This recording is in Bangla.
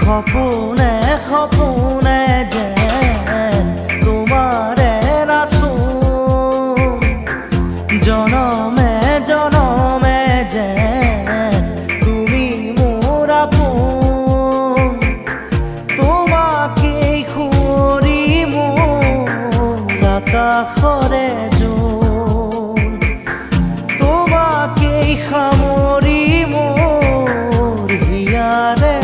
খপনে খপনে যেন তোমারে রাসো জনমে জনমে যেন তুমি মোর আপন তোমাকে খুঁড়ি মোর আকাশরে জোন তোমাকে সামৰি মোর হিয়াৰে